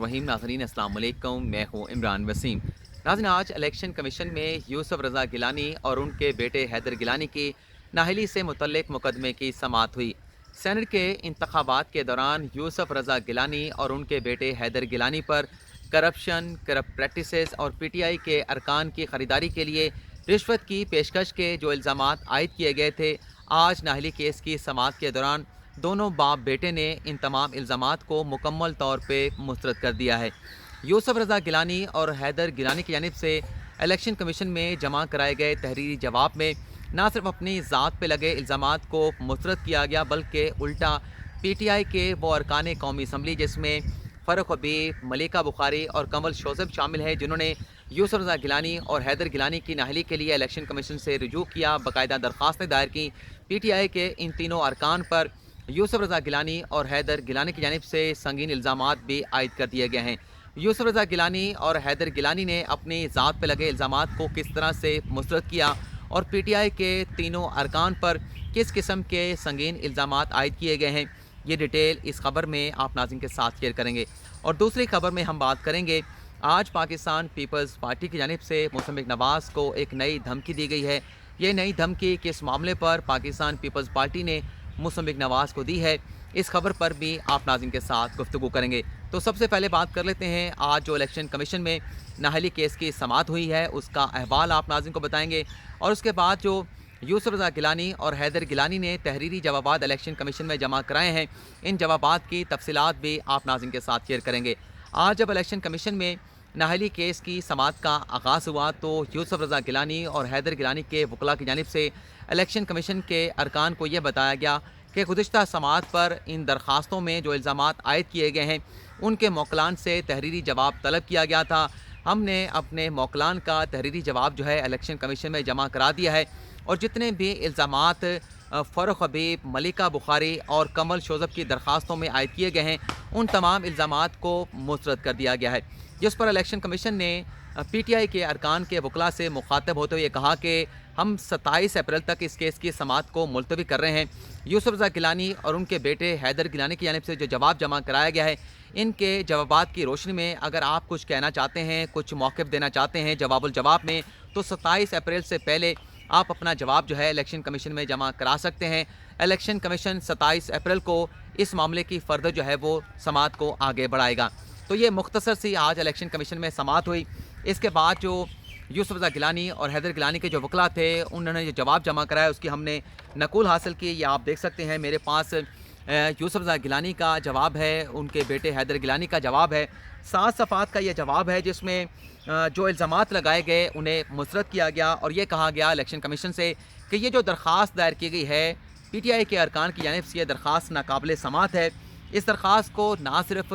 वहीम नाज़रीन अस्सलाम वालेकुम, मैं हूँ इमरान वसीम। नाज़रीन, आज इलेक्शन कमीशन में यूसुफ रज़ा गिलानी और उनके बेटे हैदर गिलानी की नाअहली से मुतल्लिक मुकदमे की समाअत हुई। सेनेट के इंतखाबात के दौरान यूसुफ रज़ा गिलानी और उनके बेटे हैदर गिलानी पर करप्शन, करप्ट प्रैक्टिसेस और पीटीआई के अरकान की ख़रीदारी के लिए रिश्वत की पेशकश के जो इल्ज़ामात आयद किए गए थे, आज नाअहली केस की समाअत के दौरान दोनों बाप बेटे ने इन तमाम इल्ज़ामात को मुकम्मल तौर पर मुस्तरद कर दिया है। यूसुफ रज़ा गिलानी और हैदर गिलानी की जानिब से इलेक्शन कमीशन में जमा कराए गए तहरीरी जवाब में न सिर्फ अपनी ज़ात पर लगे इल्ज़ामात को मुस्तरद किया गया, बल्कि उल्टा पीटीआई के वो अरकान कौमी असम्बली जिसमें फ़ारूक हबीब, मलिका बुखारी और कमल शोज़ब शामिल हैं, जिन्होंने यूसुफ रज़ा गिलानी और हैदर गिलानी की नाअहली के लिए इलेक्शन कमीशन से रुजू किया, बाकायदा दरख्वास्तें दायर की। पीटीआई के इन तीनों अरकान पर यूसुफ रज़ा गिलानी और हैदर गिलानी की जानिब से संगीन इल्ज़ामात भी आयद कर दिए गए हैं। यूसुफ रज़ा गिलानी और हैदर गिलानी ने अपनी ज़ात पर लगे इल्ज़ामात को किस तरह से मुस्तरद किया और पीटीआई के तीनों अरकान पर किस किस्म के संगीन इल्ज़ामात आयद किए गए हैं, ये डिटेल इस खबर में आप नाज़रीन के साथ शेयर करेंगे। और दूसरी खबर में हम बात करेंगे, आज पाकिस्तान पीपल्स पार्टी की जानिब से मोहम्मद नवाज़ को एक नई धमकी दी गई है। ये नई धमकी किस मामले पर पाकिस्तान पीपल्स पार्टी ने मोहम्मद नवाज़ को दी है, इस खबर पर भी आप नाज़रीन के साथ गुफ्तगू करेंगे। तो सबसे पहले बात कर लेते हैं, आज जो इलेक्शन कमीशन में नाअहली केस की समाअत हुई है उसका अहवाल आप नाज़रीन को बताएंगे, और उसके बाद जो यूसुफ रज़ा गिलानी और हैदर गिलानी ने तहरीरी जवाबात इलेक्शन कमीशन में जमा कराए हैं, इन जवाबात की तफसीलात भी आप नाज़रीन के साथ शेयर करेंगे। आज जब इलेक्शन कमीशन में नाअहली केस की समाअत का आगाज़ हुआ तो यूसुफ रज़ा गिलानी और हैदर गिलानी के वकला की जानिब से इलेक्शन कमीशन के अरकान को यह बताया गया कि गुज़िश्ता समाअत पर इन दरख्वास्तों में जो इल्ज़ामात आयद किए गए हैं उनके मौकलान से तहरीरी जवाब तलब किया गया था। हमने अपने मौकलान का तहरीरी जवाब जो है इलेक्शन कमीशन में जमा करा दिया है, और जितने भी इल्ज़ामात फ़ारूक हबीब, मलिका बुखारी और कमल शोज़ब की दरख्वास्तों में आयद किए गए हैं उन तमाम इल्ज़ामात को मुस्तरद कर दिया गया है, जिस पर इलेक्शन कमीशन ने पीटीआई के अरकान के वकला से मुखातब होते हुए कहा कि हम 27 अप्रैल तक इस केस की समाअत को मुलतवी कर रहे हैं। यूसुफ रज़ा गिलानी और उनके बेटे हैदर गिलानी की जानिब से जो जवाब जमा कराया गया है, इनके जवाबात की रोशनी में अगर आप कुछ कहना चाहते हैं, कुछ मौक़िफ़ देना चाहते हैं जवाबुल जवाब में, तो 27 अप्रैल से पहले आप अपना जवाब जो है इलेक्शन कमीशन में जमा करा सकते हैं। इलेक्शन कमीशन 27 अप्रैल को इस मामले की फ़र्दर जो है वो समाअत को आगे बढ़ाएगा। तो ये मुख्तसर सी आज इलेक्शन कमीशन में समाअत हुई। इसके बाद जो यूसुफ रज़ा गिलानी और हैदर गिलानी के जो वकला थे उन्होंने जो जवाब जमा कराया उसकी हमने नकुल हासिल की। ये आप देख सकते हैं मेरे पास यूसुफ रज़ा गिलानी का जवाब है, उनके बेटे हैदर गिलानी का जवाब है। 7 सफ़ात का ये जवाब है जिसमें जो इल्ज़ामात लगाए गए उन्हें मुस्तरद किया गया, और ये कहा गया इलेक्शन कमीशन से कि ये जो दरख्वास्त दायर की गई है पीटीआई के अरकान की जानिब से, ये दरख्वास्त नाकाबिल समाअत है। इस दरख्वास्त को ना सिर्फ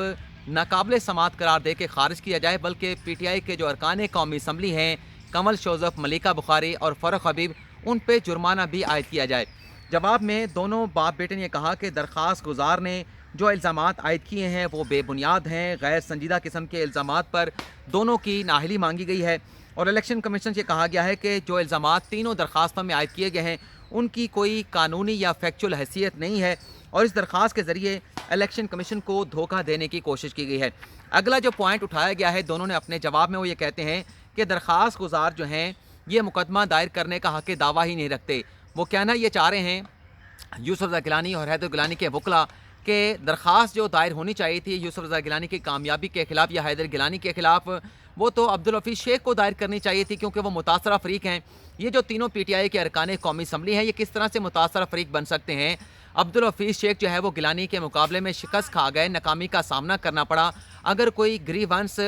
नाकाबिल समाअत करार दे के ख़ारिज किया जाए, बल्कि पीटीआई के जो अरकान कौमी असम्बली हैं कमल शोज़ब, मलिका बुखारी और फ़ारूक हबीब, उन पर जुर्माना भी आयद किया जाए। जवाब में दोनों बाप बेटे ने कहा कि दरख्वास्त गुजार ने जो इल्ज़ामात आयद किए हैं वो बेबुनियाद हैं, गैर संजीदा किस्म के इल्ज़ामात पर दोनों की नाअहली मांगी गई है, और इलेक्शन कमीशन से कहा गया है कि जो इल्ज़ामात तीनों दरख्वास्तों में आयद किए गए हैं उनकी कोई कानूनी या फैक्चुअल हैसियत नहीं है, और इस दरख्वास्त के ज़रिए इलेक्शन कमीशन को धोखा देने की कोशिश की गई है। अगला जो पॉइंट उठाया गया है दोनों ने अपने जवाब में, वो ये कहते हैं कि दरख्वास्त गुजार जो हैं ये मुकदमा दायर करने का हक़ दावा ही नहीं रखते। वो कहना ये चाह रहे हैं यूसुफ रज़ा गिलानी और हैदर गिलानी के वकला कि दरख्वास्त जो दायर होनी चाहिए थी यूसुफ रज़ा गिलानी की कामयाबी के ख़िलाफ़ या हैदर गिलानी के ख़िलाफ़, वो तो अब्दुल हफीज़ शेख को दायर करनी चाहिए थी, क्योंकि वो मुतासरा फ़रीक हैं। ये जो तीनों पीटीआई के अरकान कौमी असम्बली हैं ये किस तरह से मुतासरा फ़रीक बन सकते हैं। अब्दुल हफीज़ शेख जो है वो गिलानी के मुकाबले में शिकस्त खा गए, नाकामी का सामना करना पड़ा। अगर कोई ग्रीवेंस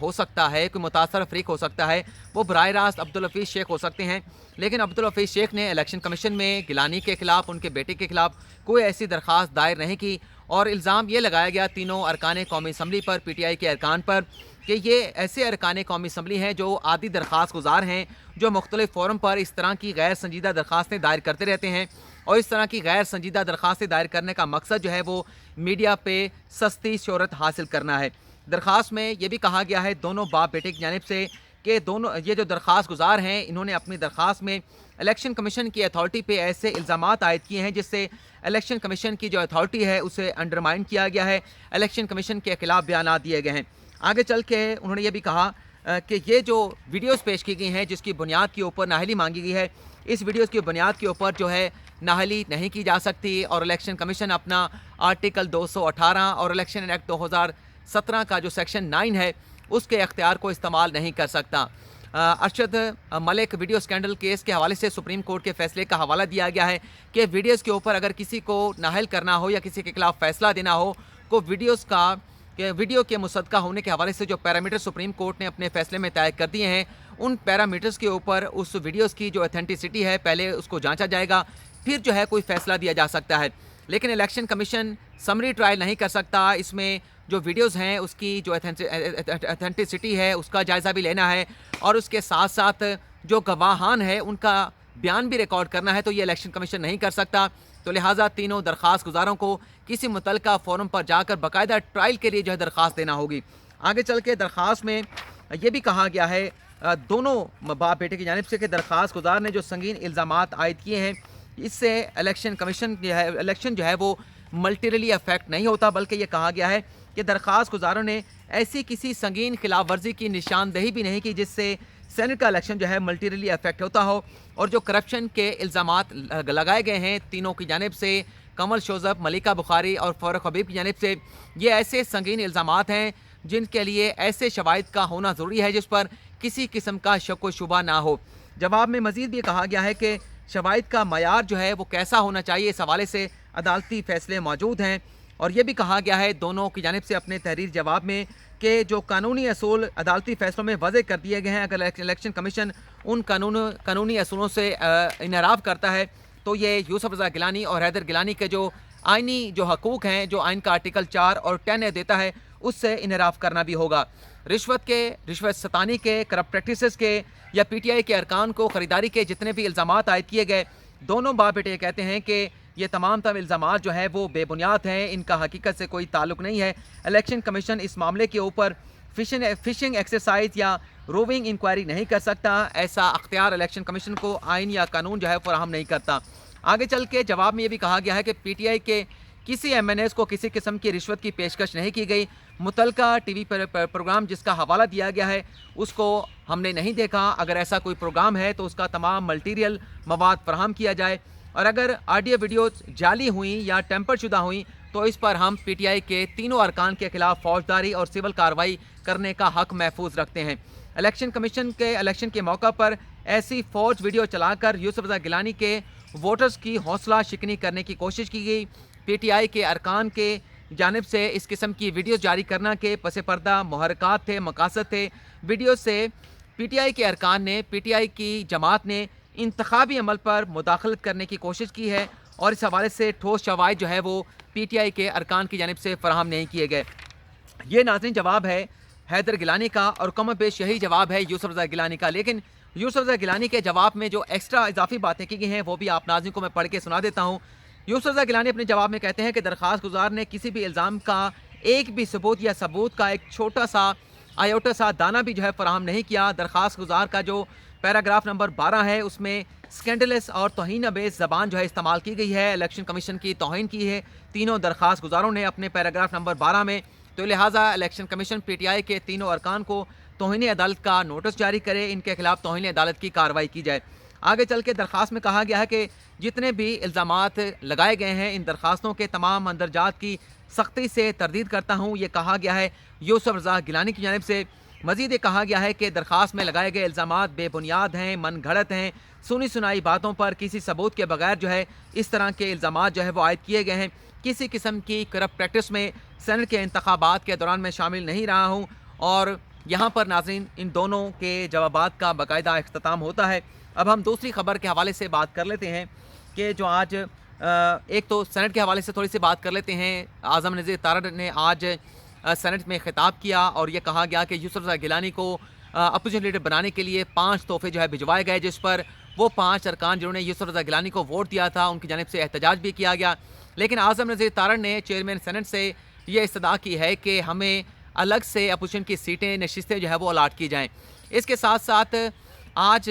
हो सकता है, कोई मुतासर फ़रीक हो सकता है, वो बराह रास्त अब्दुल हफीज़ शेख हो सकते हैं, लेकिन अब्दुल हफीज़ शेख ने इलेक्शन कमीशन में गिलानी के ख़िलाफ़, उनके बेटे के ख़िलाफ़ कोई ऐसी दरख्वास्त दायर नहीं की, और इल्ज़ाम ये लगाया गया तीनों अरकान कौमी असम्बली पर, पीटीआई के अरकान पर, कि ये ऐसे अरकान कौमी असम्बली हैं जो आदि दरख्वास्त गुजार हैं, जो मुख्तलिफ़ फ़ोरम पर इस तरह की गैर संजीदा दरख्वास्तें दायर करते रहते हैं, और इस तरह की गैर संजीदा दरख्वास्तें दायर करने का मकसद जो है वो मीडिया पे सस्ती शोहरत हासिल करना है। दरख्वास्त में ये भी कहा गया है दोनों बाप बेटे की जानिब से कि दोनों ये जो दरख्वास्त गुजार हैं इन्होंने अपनी दरख्वास्त में इलेक्शन कमीशन की अथॉरिटी पे ऐसे इल्ज़ामात आयद किए हैं जिससे इलेक्शन कमीशन की जो अथॉरिटी है उसे अंडरमाइन किया गया है, इलेक्शन कमीशन के खिलाफ बयान दिए गए हैं। आगे चल के उन्होंने ये भी कहा कि ये जो वीडियोस पेश की गई हैं जिसकी बुनियाद के ऊपर नाअहली मांगी गई है, इस वीडियोस की बुनियाद के ऊपर जो है नाअहली नहीं की जा सकती और इलेक्शन कमीशन अपना आर्टिकल 218 और इलेक्शन एक्ट 2017 का जो सेक्शन 9 है उसके अख्तियार को इस्तेमाल नहीं कर सकता। Arshad Malik video scandal case के हवाले से सुप्रीम कोर्ट के फैसले का हवाला दिया गया है कि वीडियोस के ऊपर अगर किसी को नाअहल करना हो या किसी के खिलाफ फैसला देना हो को वीडियो के मुसद्दका होने के हवाले से जो पैरामीटर सुप्रीम कोर्ट ने अपने फैसले में तय कर दिए हैं, उन पैरामीटर्स के ऊपर उस वीडियोस की जो ऑथेंटिसिटी है पहले उसको जांचा जाएगा, फिर जो है कोई फैसला दिया जा सकता है। लेकिन इलेक्शन कमीशन समरी ट्रायल नहीं कर सकता, इसमें जो वीडियोस हैं उसकी जो ऑथेंटिसिटी है उसका जायज़ा भी लेना है और उसके साथ साथ जो गवाहान है उनका बयान भी रिकॉर्ड करना है, तो ये इलेक्शन कमीशन नहीं कर सकता। तो लिहाजा तीनों दरख्वास्त गुजारों को किसी मुतल्लिका फोरम पर जाकर बाकायदा ट्रायल के लिए जो है दरख्वास्त देना होगी। आगे चल के दरख्वास्त में ये भी कहा गया है दोनों बाप बेटे की जानिब से कि दरख्वास्त गुजार ने जो संगीन इल्ज़ामात आयद किए हैं इससे इलेक्शन कमीशन इलेक्शन जो है वो मल्टीरली अफेक्ट नहीं होता, बल्कि ये कहा गया है कि दरख्वास्त गुजारों ने ऐसी किसी संगीन खिलाफ वर्जी की निशानदेही भी नहीं की जिससे सेनेट का इलेक्शन जो है मल्टीरली अफेक्ट होता हो। और जो करप्शन के इल्ज़ामात लगाए गए हैं तीनों की जानिब से, कमल शोज़ब, मलिका बुखारी और फारूक हबीब की जानिब से, ये ऐसे संगीन इल्ज़ामात हैं जिनके लिए ऐसे शवाहिद का होना ज़रूरी है जिस पर किसी किस्म का शक व शुबा ना हो। जवाब में मज़ीद भी कहा गया है कि शवाहिद का मयार जो है वो कैसा होना चाहिए, इस हवाले से अदालती फ़ैसले मौजूद हैं। और ये भी कहा गया है दोनों की जानिब से अपने तहरीर जवाब में कि जो कानूनी असूल अदालती फ़ैसलों में वज़े कर दिए गए हैं, अगर इलेक्शन कमीशन उन कानूनी असूलों से इनहराफ करता है तो ये यूसुफ रज़ा गिलानी और हैदर गिलानी के जो आइनी जो हकूक़ हैं, जो आइन का आर्टिकल 4 और 10 देता है, उससे इनहराफ करना भी होगा। रिश्वत सतानी के, करप्ट प्रैक्टिसेस के या PTI के अरकान को ख़रीदारी के जितने भी इल्ज़ामात आयद किए गए, दोनों बाप बेटे कहते हैं कि ये तमाम इल्ज़ामात जो है वो बेबुनियाद हैं, इनका हकीकत से कोई ताल्लुक़ नहीं है। इलेक्शन कमीशन इस मामले के ऊपर फिशिंग एक्सरसाइज या रोविंग इंक्वायरी नहीं कर सकता, ऐसा अख्तियार इलेक्शन कमीशन को आइन या कानून जो है फराहम नहीं करता। आगे चल के जवाब में ये भी कहा गया है कि PTI के किसी MNAs को किसी किस्म की रिश्वत की पेशकश नहीं की गई। मुतलका TV पर प्रोग्राम जिसका हवाला दिया गया है उसको हमने नहीं देखा, अगर ऐसा कोई प्रोग्राम है तो उसका तमाम मल्टीरियल मवाद फराहम किया जाए और अगर ऑडियो वीडियो जाली हुई या टेम्पर शुदा हुई तो इस पर हम PTI के तीनों अरकान के खिलाफ फौजदारी और सिविल कार्रवाई करने का हक महफूज रखते हैं। इलेक्शन कमीशन के इलेक्शन के मौका पर ऐसी फौज वीडियो चलाकर यूसुफ रज़ा गिलानी के वोटर्स की हौसला शिकनी करने की कोशिश की गई। PTI के अरकान के जानिब से इस किस्म की वीडियोस जारी करना के पस पर्दा मुहरकात थे, मकासद थे। वीडियो से PTI के अरकान ने, PTI की जमात ने इंतखाबी अमल पर मुदाखलत करने की कोशिश की है और इस हवाले से ठोस शवाहिद जो है वो PTI के अरकान की जानिब से फराहम नहीं किए गए। ये नाज़रीन जवाब है हैदर गिलानी का और कम पेश यही जवाब है यूसुफ रज़ा गिलानी का। लेकिन यूसुफ रज़ा गिलानी के जवाब में जो एक्स्ट्रा इजाफी बातें की गई हैं वो भी आप नाज़रीन को मैं पढ़ के सुना देता हूँ। यूसुफ रज़ा गिलानी अपने जवाब में कहते हैं कि दरख्वास्त गुजार ने किसी भी इल्ज़ाम का एक भी सबूत या सबूत का एक छोटा सा आयोटा सा दाना भी जो है फराहम नहीं किया। दरख्वास्त गुजार का जो पैराग्राफ नंबर 12 है उसमें स्कैंडलस और तौहीन अमेज़ ज़बान जो है इस्तेमाल की गई है, इलेक्शन कमीशन की तौहीन की है तीनों दरख्वास्त गुजारों ने अपने पैराग्राफ नंबर 12 में। तो लिहाजा इलेक्शन कमीशन PTI के तीनों अरकान को तौहीन अदालत का नोटिस जारी करे, इनके खिलाफ तौहीन अदालत की कार्रवाई की जाए। आगे चल के दरख्वास्त में कहा गया है कि जितने भी इल्ज़ामात लगाए गए हैं इन दरख्वास्तों के तमाम मंदरजात की सख्ती से तरदीद करता हूँ, ये कहा गया है यूसुफ रज़ा गिलानी की जानिब से। मज़ीद ये कहा गया है कि दरख्वास्त में लगाए गए इल्ज़ामात बेबुनियाद हैं, मन घड़त हैं, सुनी सुनाई बातों पर किसी सबूत के बगैर जो है इस तरह के इल्ज़ामात जो है वो आयद किए गए हैं। किसी किस्म की करप्ट प्रैक्टिस में सेनेट के इंतखाबात के दौरान मैं शामिल नहीं रहा हूँ। और यहाँ पर नाज़रीन इन दोनों के जवाबात का बाकायदा इख्तिताम होता है। अब हम दूसरी खबर के हवाले से बात कर लेते हैं कि जो आज एक तो सेनेट के हवाले से थोड़ी सी बात कर लेते हैं। आज़म नज़ीर तारड़ ने आज सेनेट में खिताब किया और ये कहा गया कि यूसुफ रज़ा गिलानी को अपोजिशन लीडर बनाने के लिए 5 तोहफे जो है भिजवाए गए, जिस पर वो 5 अरकान जिन्होंने यूसुफ रज़ा गिलानी को वोट दिया था उनकी जानिब से एहतजाज भी किया गया। लेकिन आज़म नज़ीर तारड़ ने चेयरमैन सेनेट से ये इस्तदा की है कि हमें अलग से अपोजिशन की सीटें नशिस्तें जो है वो अलाट की जाएँ। इसके साथ साथ आज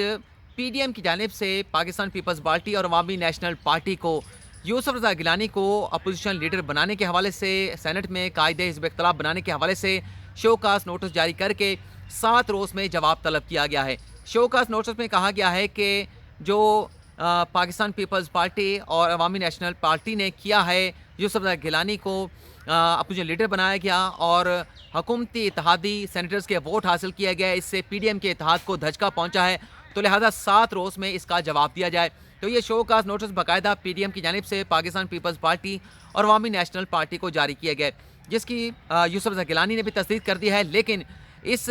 PDM की जानिब से पाकिस्तान पीपल्स पार्टी और अवामी नेशनल पार्टी को यूसुफ रज़ा गिलानी को अपोजिशन लीडर बनाने के हवाले से, सेनेट में कायदे हिज़्ब इख्तिलाफ बनाने के हवाले से शोकास नोटिस जारी करके 7 रोज़ में जवाब तलब किया गया है। शोकास नोटिस में कहा गया है कि जो पाकिस्तान पीपल्स पार्टी और अवामी नेशनल पार्टी ने किया है, यूसुफ रज़ा गिलानी को अपना जो लीडर बनाया गया और हुकूमती इत्तेहादी सेनेटर्स के वोट हासिल किया गया, इससे पीडीएम के इत्तेहाद को धचका पहुंचा है, तो लिहाजा 7 रोज़ में इसका जवाब दिया जाए। तो ये शोकास नोटिस बाकायदा पीडीएम की जानिब से पाकिस्तान पीपल्स पार्टी और अवामी नेशनल पार्टी को जारी किए गए, जिसकी यूसुफ रज़ा गिलानी ने भी तस्दीक कर दी है। लेकिन इस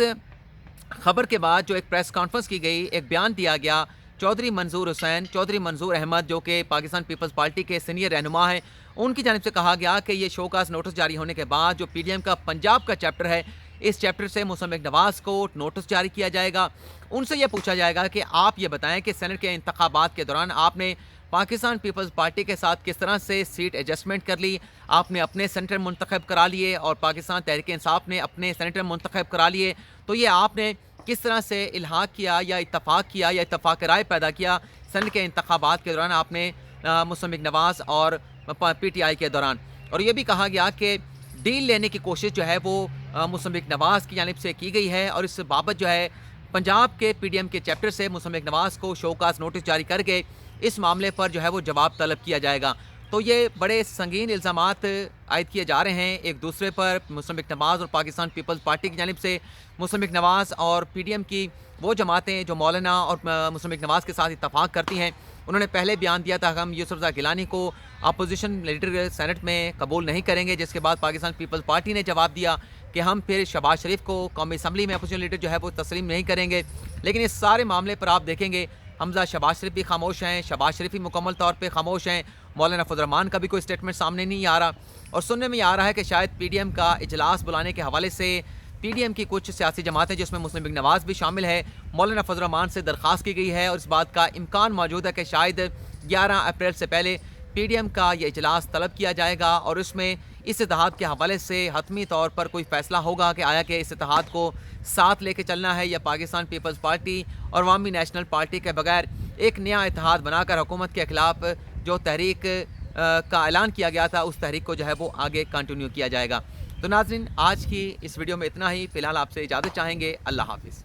खबर के बाद जो एक प्रेस कॉन्फ्रेंस की गई, एक बयान दिया गया, चौधरी मंजूर हुसैन, चौधरी मंजूर अहमद जो कि पाकिस्तान पीपल्स पार्टी के सीनियर रहनुमा हैं, उनकी जानिब से कहा गया कि ये शोकास नोटिस जारी होने के बाद जो पीडीएम का पंजाब का चैप्टर है, इस चैप्टर से मुसम्मिक नवाज़ को नोटिस जारी किया जाएगा। उनसे यह पूछा जाएगा कि आप ये बताएं कि सेनेट के इंतखाबात के दौरान आपने पाकिस्तान पीपल्स पार्टी के साथ किस तरह से सीट एडजस्टमेंट कर ली, आपने अपने सेनेटर मुंतखब करा लिए और पाकिस्तान तहरीक इंसाफ ने अपने सेनेटर मुंतखब करा लिए, तो ये आपने किस तरह से इल्हाक किया या इत्तफाक राय पैदा किया सेनेट के इंतखाबात के दौरान आपने मुसम्मिक नवाज़ और पीटीआई के दौरान। और ये भी कहा गया कि डील लेने की कोशिश जो है वो मुसम्मिक नवाज़ की जानिब से की गई है और इस बाबत जो है पंजाब के पीडीएम के चैप्टर से मुसम्मिक नवाज़ को शोकास नोटिस जारी करके इस मामले पर जो है वो जवाब तलब किया जाएगा। तो ये बड़े संगीन इल्ज़ामात आयद किए जा रहे हैं एक दूसरे पर, मुसम्मिक नवाज़ और पाकिस्तान पीपल्स पार्टी की जानिब से। मुसम्मिक नवाज़ और पीडीएम की वो जमातें जो मौलाना और मुसम्मिक नवाज़ के साथ इत्तफाक करती हैं, उन्होंने पहले बयान दिया था कि हम यूसुफ रज़ा गिलानी को अपोजिशन लीडर सेनेट में कबूल नहीं करेंगे, जिसके बाद पाकिस्तान पीपल्स पार्टी ने जवाब दिया कि हम फिर शहबाज शरीफ को कौमी असम्बली में अपोजिशन लीडर जो है वो तस्लीम नहीं करेंगे। लेकिन इस सारे मामले पर आप देखेंगे हमजा शहबाज शरीफ भी खामोश हैं, शहबाज शरीफ भी मुकम्मल तौर पे खामोश हैं, मौलाना फजल रहमान का भी कोई स्टेटमेंट सामने नहीं आ रहा। और सुनने में आ रहा है कि शायद पीडीएम का इजलास बुलाने के हवाले से पीडीएम की कुछ सियासी जमातें जिसमें मुस्लिम नवाज़ भी शामिल है, मौलाना फजल रहमान से दरख्वास्त की गई है और इस बात का इम्कान मौजूद है कि शायद 11 अप्रैल से पहले पीडीएम का ये इजलास तलब किया जाएगा और इसमें इस इत्तेहाद के हवाले से हतमी तौर पर कोई फ़ैसला होगा कि आया कि इस इत्तेहाद को साथ लेके चलना है या पाकिस्तान पीपल्स पार्टी और अवामी नेशनल पार्टी के बगैर एक नया इत्तेहाद बनाकर हुकूमत के खिलाफ जो तहरीक का ऐलान किया गया था उस तहरीक को जो है वो आगे कंटिन्यू किया जाएगा। तो नाज़रीन, आज की इस वीडियो में इतना ही। फ़िलहाल आपसे इजाज़त चाहेंगे। अल्लाह हाफ़िज़।